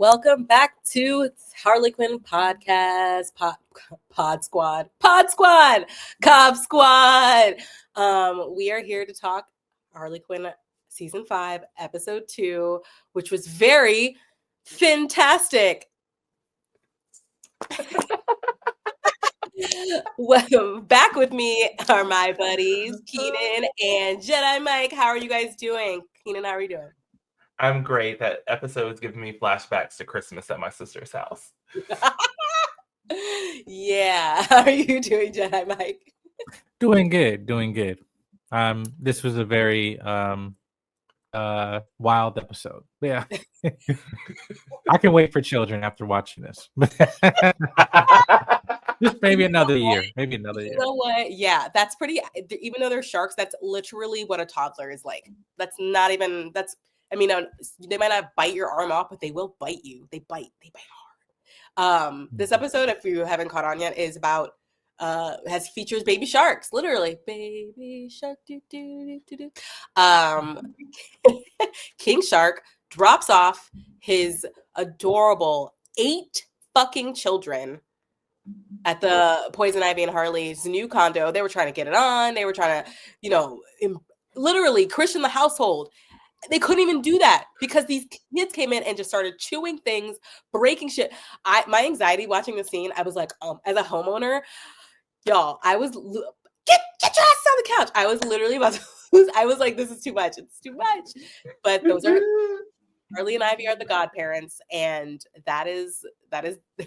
Welcome back to Harley Quinn podcast, Pod Squad, Cobb Squad. We are here to talk Harley Quinn season 5, episode 2, which was very fantastic. Well, back with me are my buddies Keenan and Jedi Mike. How are you guys doing? Keenan, how are you doing? I'm great. That episode is giving me flashbacks to Christmas at my sister's house. Yeah. How are you doing, Jedi Mike? Doing good. This was a very wild episode. Yeah. I can wait for children after watching this. Just maybe another year. You know what? Yeah, that's pretty. Even though they're sharks, that's literally what a toddler is like. That's not even. I mean, they might not bite your arm off, but they will bite you. They bite hard. This episode, if you haven't caught on yet, is about features baby sharks. Literally, baby shark. Do do do do do. King Shark drops off his adorable 8 fucking children at the Poison Ivy and Harley's new condo. They were trying to get it on. They were trying to, literally Christian the household. They couldn't even do that because these kids came in and just started chewing things, breaking shit. My anxiety watching the scene, I was like, as a homeowner, y'all, I was get your ass on the couch. I was literally about to lose. I was like, this is too much. It's too much. But those are Harley and Ivy are the godparents, and that is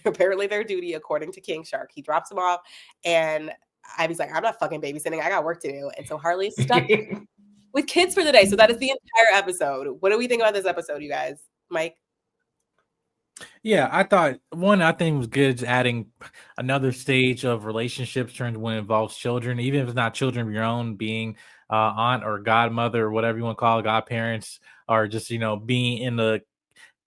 apparently their duty according to King Shark. He drops them off, and Ivy's like, I'm not fucking babysitting. I got work to do. And so Harley is stuck with kids for the day. So that is the entire episode. What do we think about this episode, you guys? Mike? Yeah, I think it was good is adding another stage of relationships turned when it involves children, even if it's not children of your own, being aunt or godmother or whatever you want to call it, godparents, or just being in the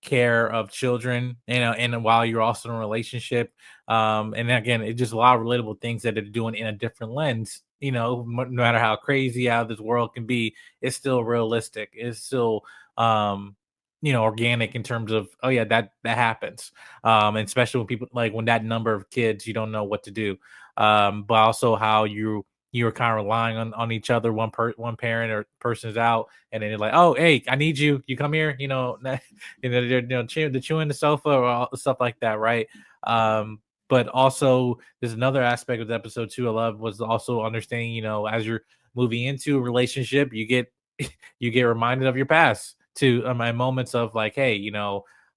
care of children, and while you're also in a relationship. And again, it's just a lot of relatable things that they're doing in a different lens. No matter how crazy out this world can be, it's still realistic. It's still organic in terms of, oh yeah, that happens. And especially when people, like, when that number of kids, you don't know what to do. But also how you're kind of relying on each other. One parent or person's out, and then you're like, oh, hey, I need you. You come here. They're chewing the sofa or all, stuff like that, right? But also there's another aspect of the episode too I love was also understanding, as you're moving into a relationship, you get reminded of your past to my moments of like, hey,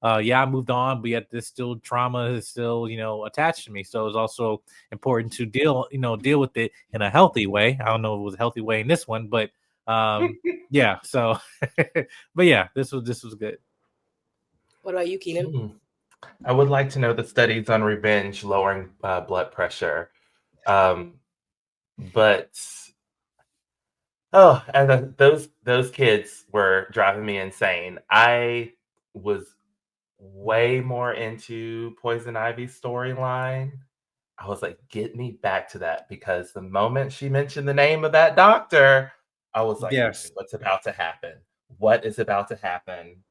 I moved on, but yet this still trauma is still, attached to me. So it's also important to deal with it in a healthy way. I don't know if it was a healthy way in this one, but yeah. So, but yeah, this was good. What about you, Keenan? I would like to know the studies on revenge lowering blood pressure. But and those kids were driving me insane. I was way more into Poison Ivy's storyline. I was like, get me back to that, because the moment she mentioned the name of that doctor, I was like, yes, what's about to happen? What is about to happen?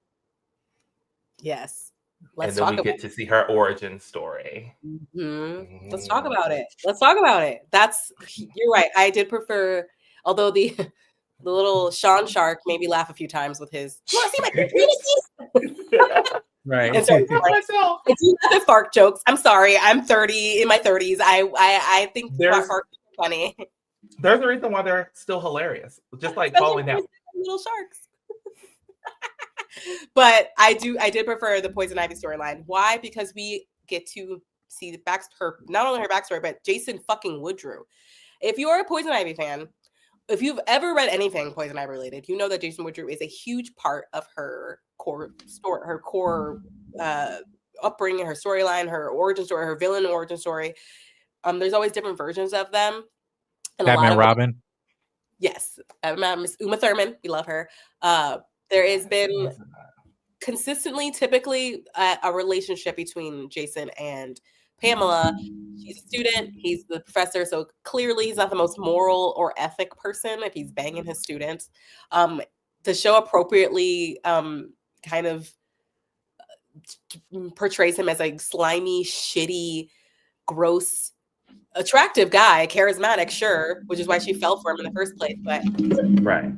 Yes. And then we get to see her origin story. Mm-hmm. Let's talk about it. You're right. I did prefer, although the little Sean Shark made me laugh a few times with his, you want to see my right. And so I do laugh at fart jokes. I'm sorry. I'm 30 in my 30s. I think farts are funny. There's a reason why they're still hilarious. Just like falling down. Little sharks. But I did prefer the Poison Ivy storyline. Why? Because we get to see not only her backstory, but Jason fucking Woodrue. If you are a Poison Ivy fan, if you've ever read anything Poison Ivy related, you know that Jason Woodrue is a huge part of her core story, her core upbringing, her storyline, her origin story, her villain origin story. There's always different versions of them. And Batman Robin. Yes. Miss Uma Thurman. We love her. There has been consistently, typically, a relationship between Jason and Pamela. She's a student. He's the professor. So clearly he's not the most moral or ethic person if he's banging his students. The show appropriately kind of portrays him as a slimy, shitty, gross, attractive guy, charismatic, sure, which is why she fell for him in the first place. But Right.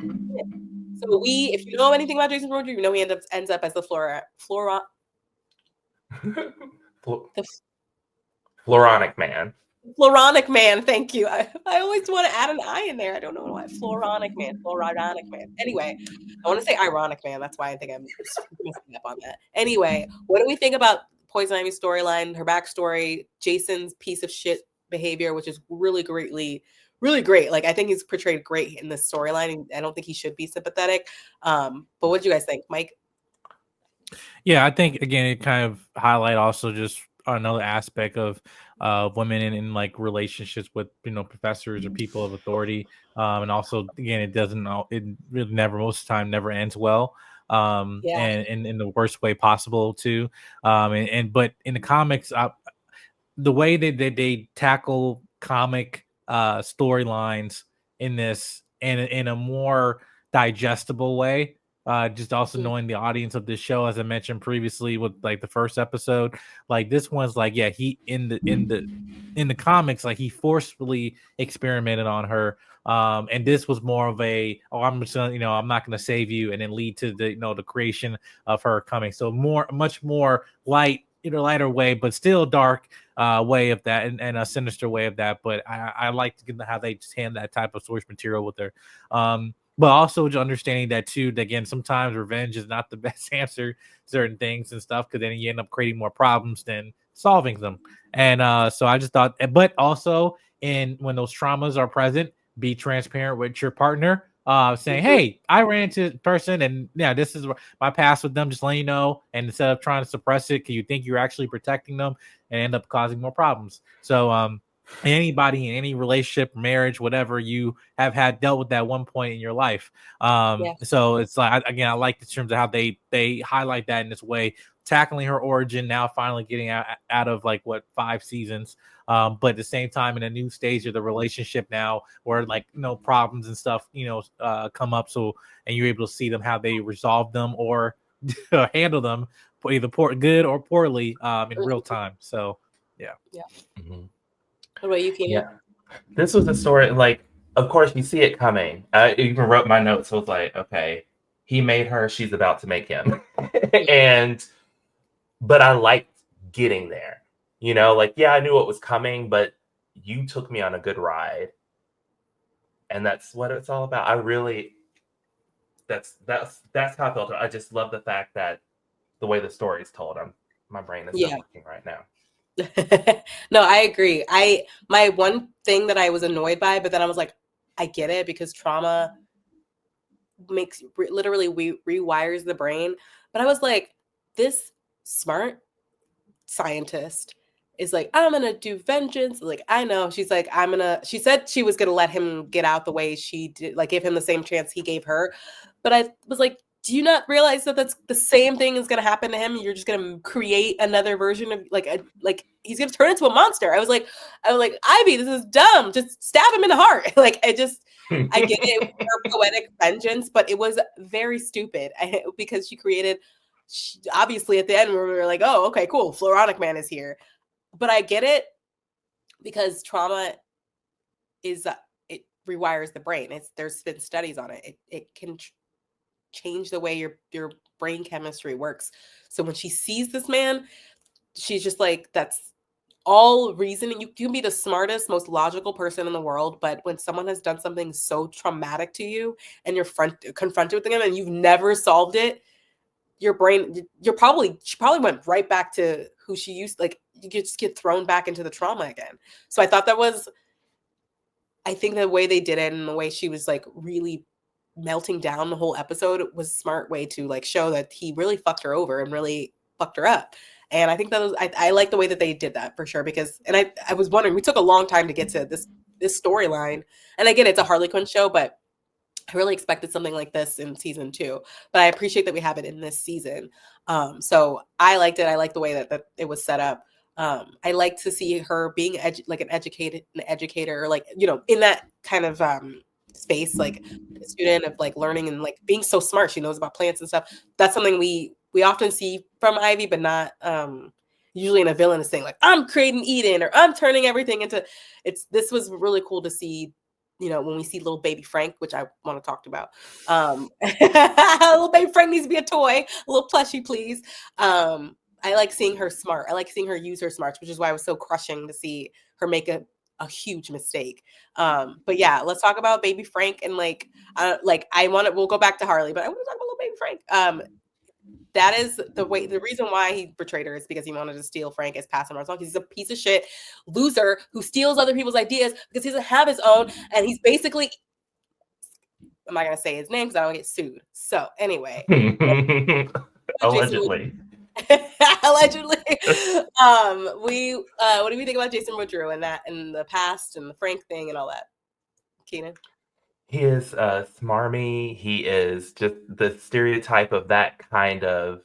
so if you know anything about Jason Momoa, you know he ends up as the Floronic man. Floronic man. Thank you. I always want to add an I in there. I don't know why. Floronic man. Anyway, I want to say ironic man. That's why I think I'm messing up on that. Anyway, what do we think about Poison Ivy's storyline, her backstory, Jason's piece of shit behavior, which is really great. Like, I think he's portrayed great in this storyline. I don't think he should be sympathetic. But what do you guys think, Mike? Yeah, I think again it kind of highlight also just another aspect of women in like relationships with professors or people of authority, and also again it really never most of the time never ends well, and in the worst way possible too, but in the comics, the way that they tackle comic storylines in this in a more digestible way. Just also knowing the audience of this show, as I mentioned previously with like the first episode, like this one's like, yeah, he in the comics, like he forcefully experimented on her. And this was more of I'm just gonna, I'm not gonna save you, and then lead to the creation of her coming. So much more lighter way, but still dark way of that, and a sinister way of that. But I like how they just hand that type of source material with her. But also understanding that too, that again, sometimes revenge is not the best answer to certain things and stuff, because then you end up creating more problems than solving them. And so I just thought, but also when those traumas are present, be transparent with your partner, saying, hey, I ran into this person, and yeah, this is my past with them, just letting you know. And instead of trying to suppress it, can you think you're actually protecting them and end up causing more problems? So anybody in any relationship, marriage, whatever, you have dealt with that one point in your life. So it's like, again, I like the terms of how they highlight that in this way, tackling her origin, now finally getting out of like 5 seasons, but at the same time in a new stage of the relationship now, where like problems and stuff come up, so and you're able to see them how they resolve them or handle them, either good or poorly, in real time. So yeah. Mm-hmm. What about you, Keenan? Yeah, this was a story, like, of course you see it coming. I even wrote my notes, so it's like, okay, he made her, she's about to make him. But I liked getting there, like, yeah, I knew it was coming, but you took me on a good ride, and that's what it's all about. That's how I felt. I just love the fact that the way the story is told. My brain is not working right now. No, I agree. My one thing that I was annoyed by, but then I was like, I get it, because trauma literally rewires the brain. But I was like, this smart scientist is like, I'm gonna do vengeance. Like, I know. She's like, she said she was gonna let him get out the way she did, like give him the same chance he gave her. But I was like, do you not realize that that's the same thing is going to happen to him? You're just going to create another version of like he's going to turn into a monster. I was like, Ivy, this is dumb. Just stab him in the heart. Like, I get it, her poetic vengeance, but it was very stupid because she obviously at the end we were like, oh, okay, cool. Floronic man is here. But I get it, because trauma it rewires the brain. There's been studies on it. It can change the way your brain chemistry works. So when she sees this man, she's just like, that's all reasoning. You can be the smartest, most logical person in the world, but when someone has done something so traumatic to you and you're confronted with them and you've never solved it, your brain, she probably went right back to who she used. Like, you just get thrown back into the trauma again. So I thought I think the way they did it and the way she was like really melting down the whole episode was a smart way to like show that he really fucked her over and really fucked her up. And I think that I like the way that they did that for sure, because, and I was wondering, we took a long time to get to this storyline. And again, it's a Harley Quinn show, but I really expected something like this in season 2, but I appreciate that we have it in this season. So I liked it. I like the way that it was set up. I like to see her being like an educator, or like, in that kind of space, like a student of like learning and like being so smart. She knows about plants and stuff. That's something we we often see from Ivy, but not usually in a villain is saying like, I'm creating Eden or I'm turning everything into this was really cool to see, when we see little baby Frank, which I want to talk about. Little baby Frank needs to be a toy, a little plushie, please. I like seeing her smart. I like seeing her use her smarts, which is why it was so crushing to see her make a huge mistake. But yeah, let's talk about baby Frank and we'll go back to Harley, but I want to talk about little baby Frank. That is the reason why he betrayed her is because he wanted to steal Frank as passenger because he's a piece of shit loser who steals other people's ideas because he doesn't have his own. And he's basically, I'm not going to say his name because I don't get sued. So anyway. Allegedly. Allegedly. What do we think about Jason Woodrue and that and the past and the Frank thing and all that? Keenan? He is smarmy. He is just the stereotype of that kind of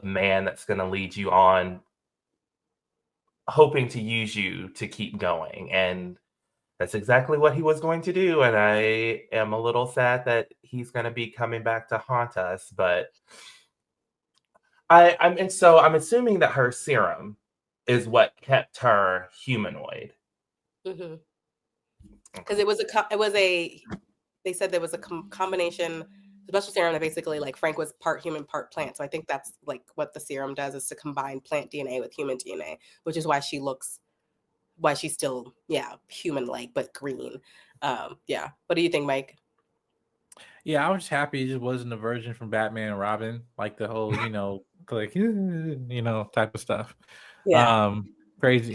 man that's going to lead you on, hoping to use you to keep going. And that's exactly what he was going to do. And I am a little sad that he's going to be coming back to haunt us. But I'm assuming that her serum is what kept her humanoid. Mm-hmm. Because they said there was a combination special serum that basically like Frank was part human, part plant. So I think that's like what the serum does is to combine plant DNA with human DNA, which is why she's still, human-like, but green. Yeah. What do you think, Mike? Yeah, I was happy it just wasn't a version from Batman and Robin, like the whole, type of stuff. Yeah. Crazy,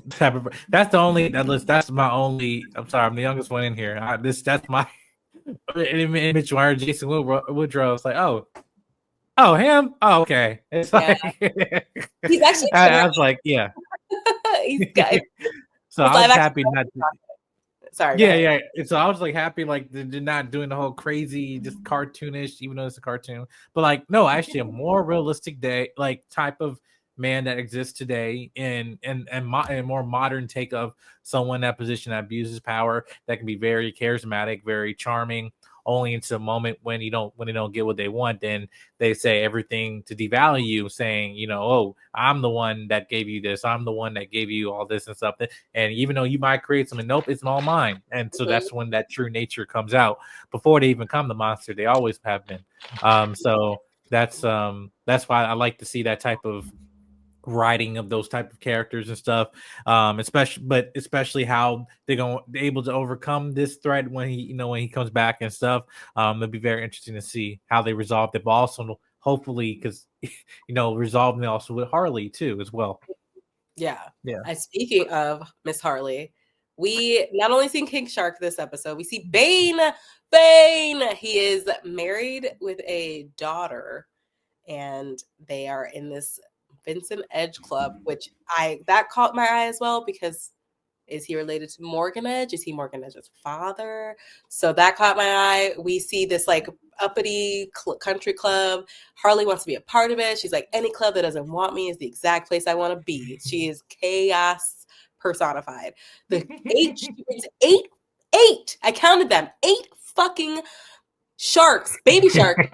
type of. That's my only. I'm sorry, I'm the youngest one in here. That's my image. Where Jason Woodrow, I was like, oh, him. Oh, okay. It's like he's actually. I was like, yeah. He's got. So I was happy not. Sorry. Yeah. And so I was like happy, like they're not doing the whole crazy, just cartoonish, even though it's a cartoon. But like, no, actually, a more realistic type of man that exists today, and more modern take of someone in that position that abuses power, that can be very charismatic, very charming. Only into a moment when they don't get what they want, then they say everything to devalue you, saying, oh, I'm the one that gave you this, I'm the one that gave you all this and stuff. And even though you might create something, nope, it's all mine. And so that's when that true nature comes out. Before they even become the monster, they always have been. So that's why I like to see that type of writing of those type of characters and stuff, especially how they're able to overcome this threat when he comes back and stuff. It'll be very interesting to see how they resolve it, but also hopefully because resolving it also with Harley too as well. Yeah. Speaking of Miss Harley, we not only see King Shark this episode, we see Bane. He is married with a daughter, and they are in this Vincent Edge Club, which that caught my eye as well, because is he related to Morgan Edge? Is he Morgan Edge's father? So that caught my eye. We see this like uppity country club. Harley wants to be a part of it. She's like, any club that doesn't want me is the exact place I want to be. She is chaos personified. The eight. I counted them. 8 fucking sharks, baby sharks.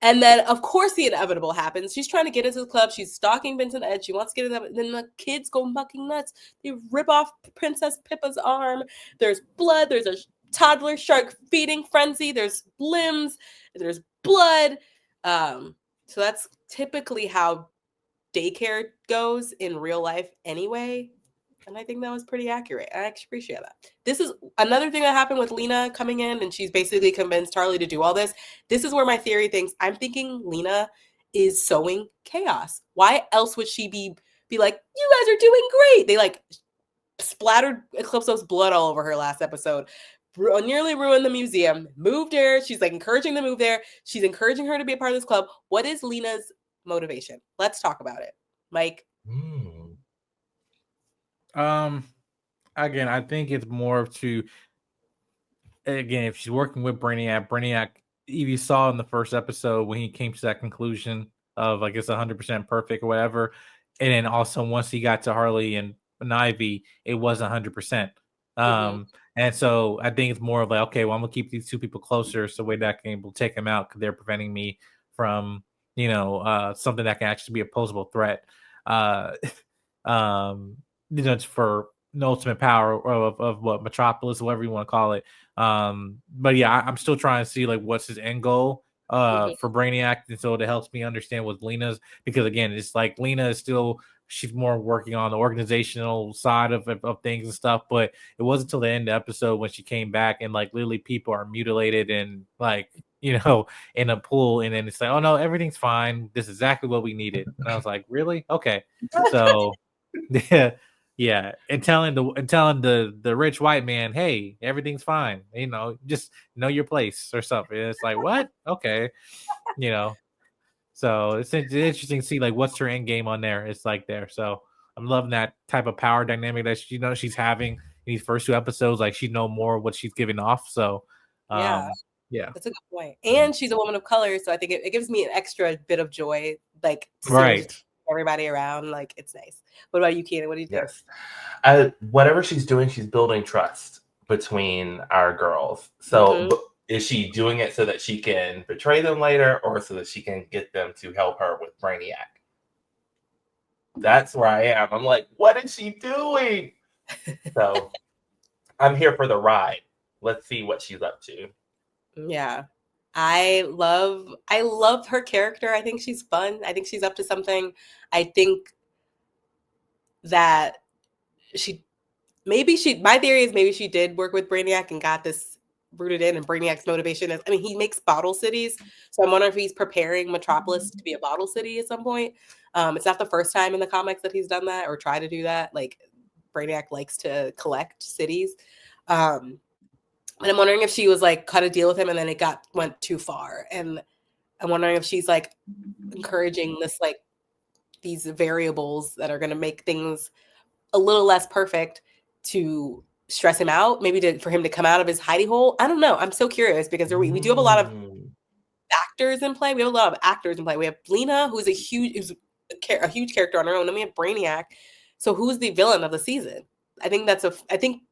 And then, of course, the inevitable happens. She's trying to get into the club. She's stalking Vincent Edge. She wants to get into and then the kids go mucking nuts. They rip off Princess Pippa's arm. There's blood. There's a toddler shark feeding frenzy. There's limbs. There's blood. So that's typically how daycare goes in real life anyway. And I think that was pretty accurate. I actually appreciate that. This is another thing that happened with Lena coming in, and she's basically convinced Harley to do all this. This is where my theory thinks, I'm thinking Lena is sowing chaos. Why else would she be like, you guys are doing great? They like splattered Eclipso's blood all over her last episode. Nearly ruined the museum. Moved her. She's like encouraging to move there. She's encouraging her to be a part of this club. What is Lena's motivation? Let's talk about it. Mike? Again, I think it's more if she's working with Brainiac, you saw in the first episode when he came to that conclusion of, I guess, 100% perfect or whatever. And then also once he got to Harley and Ivy, it was 100%. And so I think it's more of like, okay, well, I'm gonna keep these two people closer so way that I can able to take them out because they're preventing me from something that can actually be a posable threat. Uh, for an ultimate power of what Metropolis, whatever you want to call it. But yeah, I'm still trying to see like what's his end goal for Brainiac, and so it helps me understand what Lena's, because again, it's like Lena is still, she's more working on the organizational side of things and stuff, but it wasn't until the end of the episode when she came back and like literally people are mutilated and like in a pool, and then it's like, oh no, everything's fine, this is exactly what we needed. And I was like, really? Okay. So yeah, and telling the rich white man, hey, everything's fine, just know your place or something. And it's like, what? Okay. So it's interesting to see like what's her end game on there. It's like there. So I'm loving that type of power dynamic that she's having in these first 2 episodes. Like she know more what she's giving off. So yeah, yeah, that's a good point. And she's a woman of color, so I think it gives me an extra bit of joy, like to see her right. just everybody around. Like it's nice. What about you, Keenan? What do you think? Yes, whatever she's doing, she's building trust between our girls. So is she doing it so that she can betray them later, or so that she can get them to help her with Brainiac? That's where I am. I'm like, what is she doing? So I'm here for the ride. Let's see what she's up to. Yeah. I love her character. I think she's fun. I think she's up to something. I think that my theory is maybe she did work with Brainiac and got this rooted in, and Brainiac's motivation is, I mean, he makes bottle cities. So I'm wondering if he's preparing Metropolis to be a bottle city at some point. It's not the first time in the comics that he's done that or tried to do that. Like Brainiac likes to collect cities. And I'm wondering if she was like cut a deal with him and then it went too far. And I'm wondering if she's like encouraging these variables that are going to make things a little less perfect to stress him out, maybe for him to come out of his hidey hole. I don't know. I'm so curious because we do have a lot of actors in play. We have a lot of actors in play. We have Lena, who's a huge character on her own. Then we have Brainiac. So who's the villain of the season? I think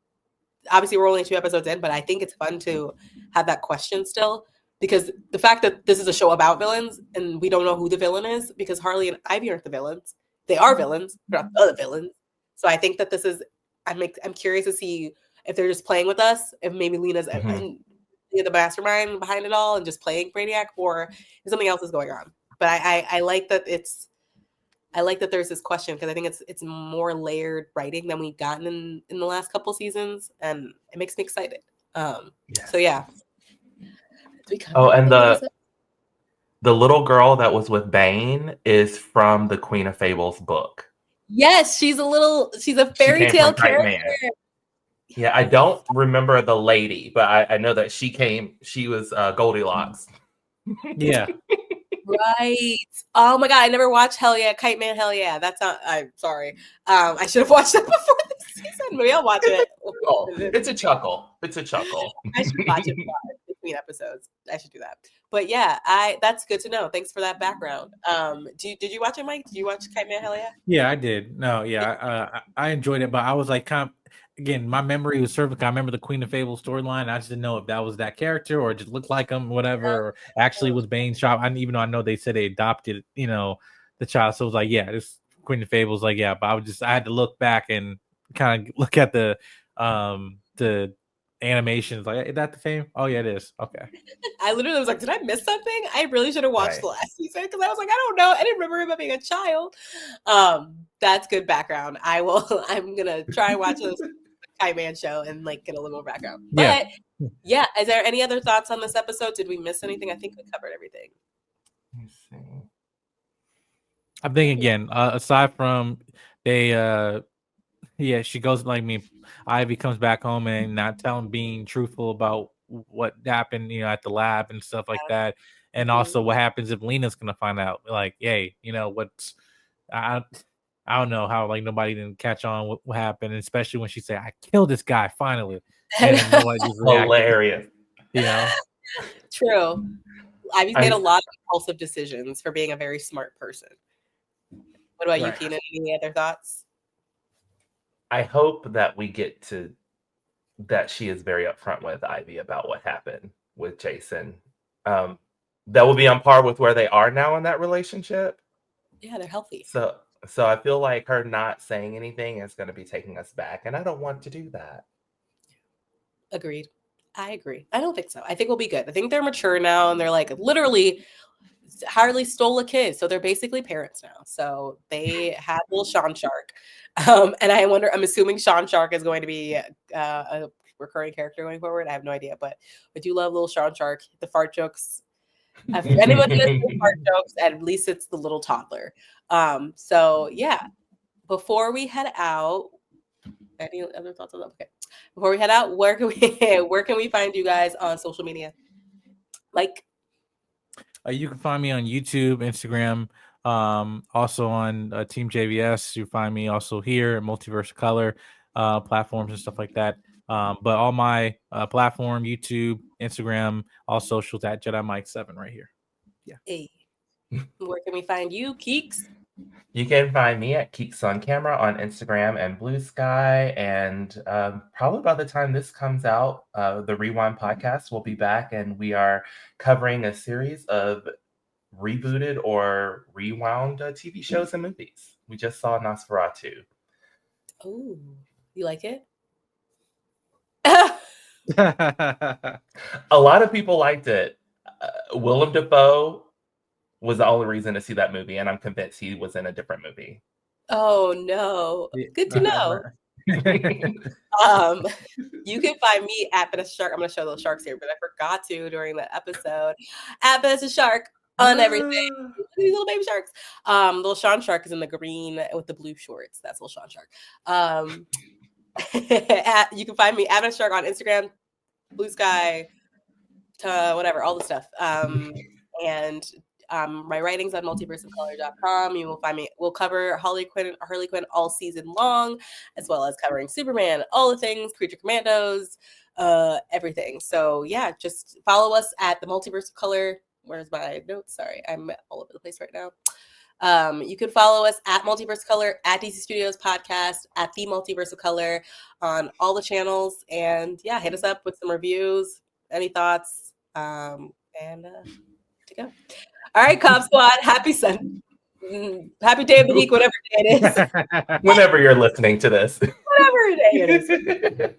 obviously we're only 2 episodes in, but I think it's fun to have that question still, because the fact that this is a show about villains and we don't know who the villain is, because Harley and Ivy aren't the villains. They are villains, they're not the villains. So I think that this is, I'm curious to see if they're just playing with us, if maybe Lena's the mastermind behind it all and just playing Brainiac, or if something else is going on. But I like that there's this question, because I think it's more layered writing than we've gotten in the last couple seasons, and it makes me excited. So yeah. Oh, and the little girl that was with Bane is from the Queen of Fables book. Yes, she's a fairy tale character. Yeah, I don't remember the lady, but I know that she was Goldilocks. Yeah. Right. Oh my god, I never watched Hell Yeah, Kite Man, Hell Yeah. That's not, I'm sorry. I should have watched that before this season. Maybe I'll watch it. It's a chuckle. I should watch it between episodes. I should do that. But yeah, that's good to know. Thanks for that background. Did you watch it, Mike? Did you watch Kite Man, Hell Yeah? Yeah, I did. No, yeah, I enjoyed it, but I was like, again, my memory was serving. I remember the Queen of Fables storyline. I just didn't know if that was that character or just looked like him, whatever, or actually was Bane's child. Even though I know they said they adopted, the child. So it was like, yeah, this Queen of Fables, like, yeah. But I had to look back and kind of look at the animations. Like, is that the same? Oh yeah, it is. Okay. I literally was like, did I miss something? I really should have watched the last season, because I was like, I don't know. I didn't remember him being a child. That's good background. I'm gonna try and watch this Kite Man show and like get a little more background. But yeah, is there any other thoughts on this episode? Did we miss anything? I think we covered everything. Let me see. I think again, aside from she goes like me. Ivy comes back home and not being truthful about what happened, at the lab and stuff like that. And also what happens if Lena's gonna find out, like, hey, what's I don't know how like nobody didn't catch on what happened, especially when she said, I killed this guy finally. And then nobody just hilarious. True. Ivy's made a lot of impulsive decisions for being a very smart person. What about you, Keenan? Any other thoughts? I hope that we get to that she is very upfront with Ivy about what happened with Jason. that will be on par with where they are now in that relationship. Yeah, they're healthy. So I feel like her not saying anything is going to be taking us back, and I don't want to do that. Agreed. I agree. I don't think so. I think we'll be good. I think they're mature now, and they're like literally Harley stole a kid, so they're basically parents now. So they had little Sean Shark, and I'm assuming Sean Shark is going to be a recurring character going forward. I have no idea, but I do love little Sean Shark. The fart jokes. If anyone does fart jokes, at least it's the little toddler. So yeah. Before we head out, any other thoughts on that? Okay. Before we head out, where can we find you guys on social media? Like, you can find me on YouTube, Instagram, also on Team JVS. You find me also here at Multiverse of Color platforms and stuff like that. But all my platform, YouTube, Instagram, all socials at Jedi Mike 7 right here. Yeah. hey, where can we find you, Keeks? You can find me at Keeks on Camera on Instagram and Blue Sky. And probably by the time this comes out, the Rewind podcast will be back, and we are covering a series of rebooted or rewound TV shows and movies. We just saw Nosferatu. Oh, you like it? A lot of people liked it. Willem Dafoe was the only reason to see that movie, and I'm convinced he was in a different movie. Oh no, good to know. You can find me at Vanessa Shark. I'm going to show those sharks here, but I forgot to during the episode. At Vanessa Shark on everything. These little baby sharks. Little Sean Shark is in the green with the blue shorts. That's little Sean Shark. You can find me at Vanessa Shark on Instagram, Blue Sky, whatever, all the stuff. And my writings on multiverseofcolor.com. You will find me. We'll cover Harley Quinn all season long, as well as covering Superman, all the things, Creature Commandos, everything. So yeah, just follow us at the Multiverse of Color. Where's my notes? Sorry, I'm all over the place right now. You can follow us at Multiverse of Color, at DC Studios Podcast, at the Multiverse of Color on all the channels. And yeah, hit us up with some reviews, any thoughts, and to go. All right, Cop Squad. Happy day of the week, whatever day it is. Whenever you're listening to this. Whatever day it is.